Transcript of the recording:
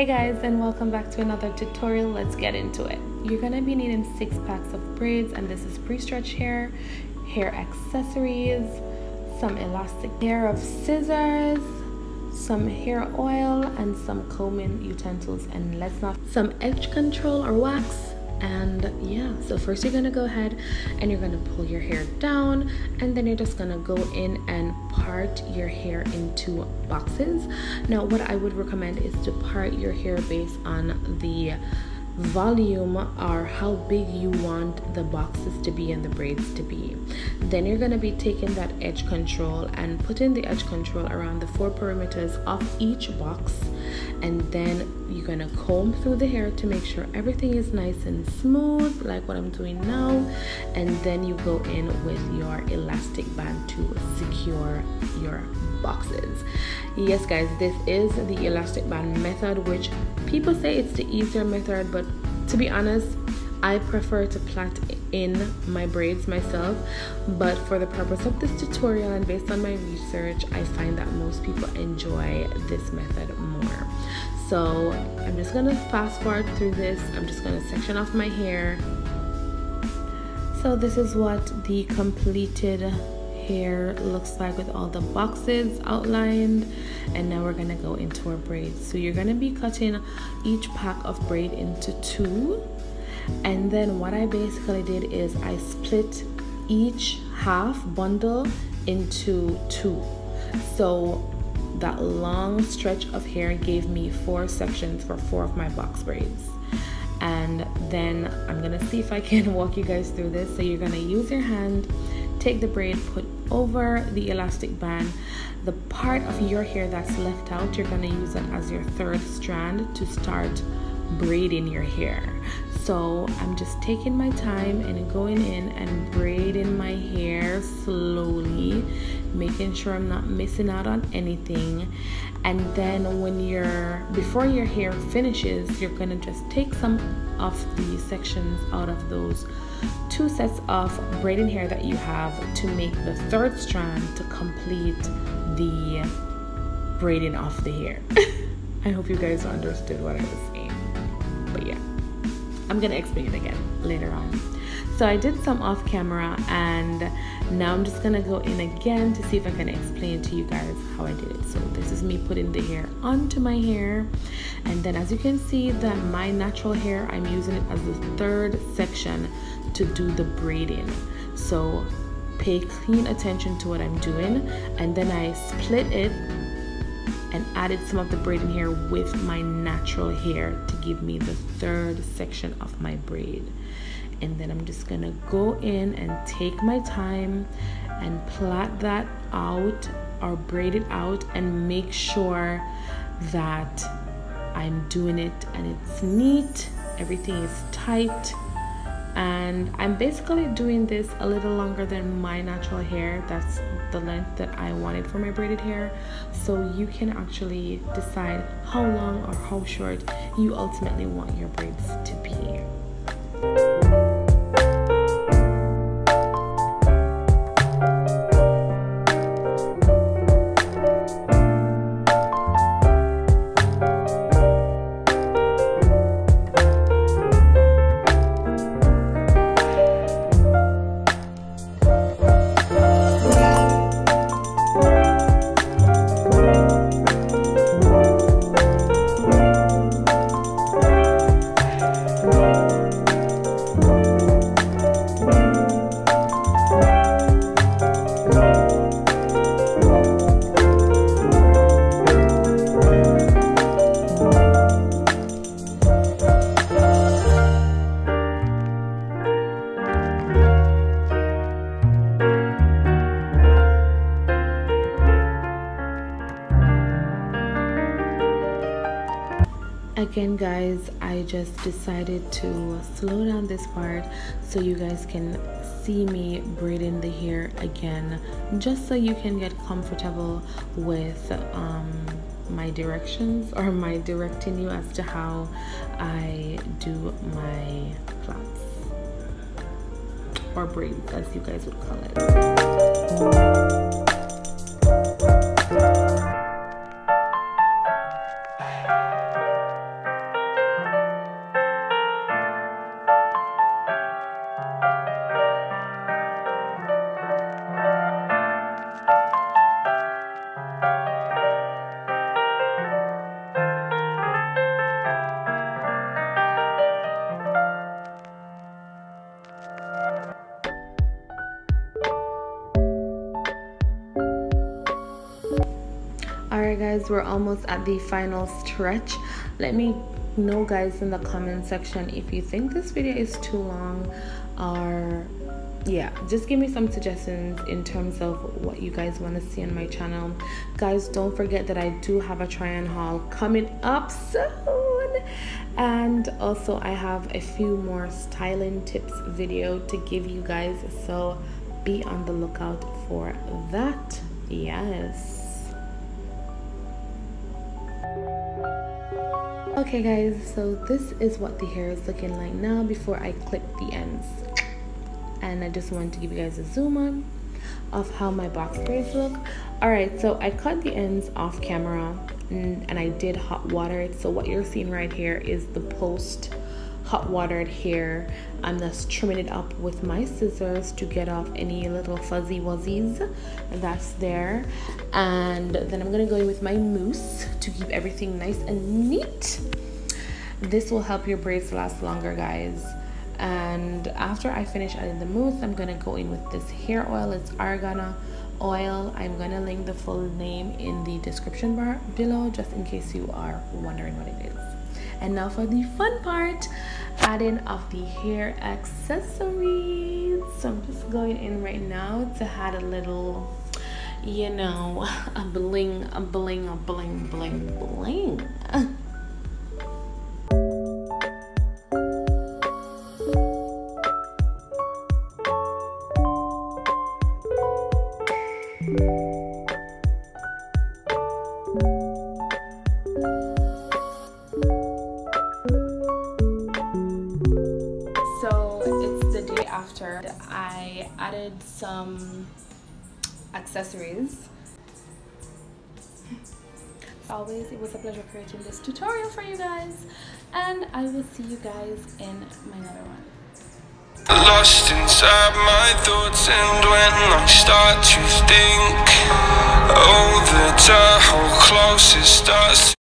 guys, and welcome back to another tutorial. Let's get into it. You're gonna be needing 6 packs of braids, and this is pre-stretch hair accessories, some elastic, pair of scissors, some hair oil, and some combing utensils, and some edge control or wax. And yeah, so first you're gonna go ahead and you're gonna pull your hair down, and then you're just gonna go in and part your hair into boxes. Now what I would recommend is to part your hair based on the volume or how big you want the boxes to be and the braids to be. Then you're going to be taking that edge control and putting the edge control around the 4 perimeters of each box, and then you're going to comb through the hair to make sure everything is nice and smooth, like what I'm doing now, and then you go in with your elastic band to secure your boxes. Yes guys, this is the elastic band method, which people say it's the easier method, but to be honest, I prefer to plait in my braids myself. But for the purpose of this tutorial and based on my research, I find that most people enjoy this method more. So I'm just gonna fast forward through this. I'm just gonna section off my hair. So this is what the completed hair looks like with all the boxes outlined, and now we're gonna go into our braids. So you're gonna be cutting each pack of braid into 2, and then what I basically did is I split each half bundle into 2. So that long stretch of hair gave me 4 sections for 4 of my box braids. And then I'm gonna see if I can walk you guys through this. So you're gonna use your hand, take the braid, put over the elastic band. The part of your hair that's left out, you're going to use it as your 3rd strand to start braiding your hair. So I'm just taking my time and going in and braiding my hair slowly, making sure I'm not missing out on anything. And then before your hair finishes, you're going to just take some of the sections out of those 2 sets of braiding hair that you have to make the 3rd strand to complete the braiding of the hair. I hope you guys understood what I was saying, but yeah, I'm gonna explain it again later on. So I did some off camera, and now I'm just gonna go in again to see if I can explain to you guys how I did it. So this is me putting the hair onto my hair, and then as you can see that my natural hair, I'm using it as the 3rd section to do the braiding. So pay clean attention to what I'm doing, and then I split it and added some of the braiding hair with my natural hair to give me the 3rd section of my braid. And then I'm just gonna go in and take my time and plait that out or braid it out and make sure that I'm doing it and it's neat, everything is tight. And I'm basically doing this a little longer than my natural hair. That's the length that I wanted for my braided hair. So you can actually decide how long or how short you ultimately want your braids to be. Again guys, I just decided to slow down this part so you guys can see me braiding the hair again, just so you can get comfortable with my directions, or my directing you as to how I do my plaits or braids, as you guys would call it. guys, we're almost at the final stretch. Let me know guys in the comment section if you think this video is too long, or yeah, just give me some suggestions in terms of what you guys want to see on my channel. Guys, don't forget that I do have a try on haul coming up soon, and also I have a few more styling tips video to give you guys, so be on the lookout for that. Yes. Okay guys, so this is what the hair is looking like now before I clip the ends, and I just wanted to give you guys a zoom on of how my box braids look. All right, so I cut the ends off camera and I did hot water it. So what you're seeing right here is the post hot watered hair. I'm just trimming it up with my scissors to get off any little fuzzy wuzzies that's there, and then I'm gonna go in with my mousse to keep everything nice and neat. This will help your braids last longer, guys. And after I finish adding the mousse, I'm gonna go in with this hair oil. It's argan oil. I'm gonna link the full name in the description bar below, just in case you are wondering what it is. And now for the fun part, adding of the hair accessories. So I'm just going in right now to add a little, you know, a bling. After I added some accessories. As always, it was a pleasure creating this tutorial for you guys, and I will see you guys in my other one. Lost inside my thoughts, and when I start to think, oh, the time how close it starts.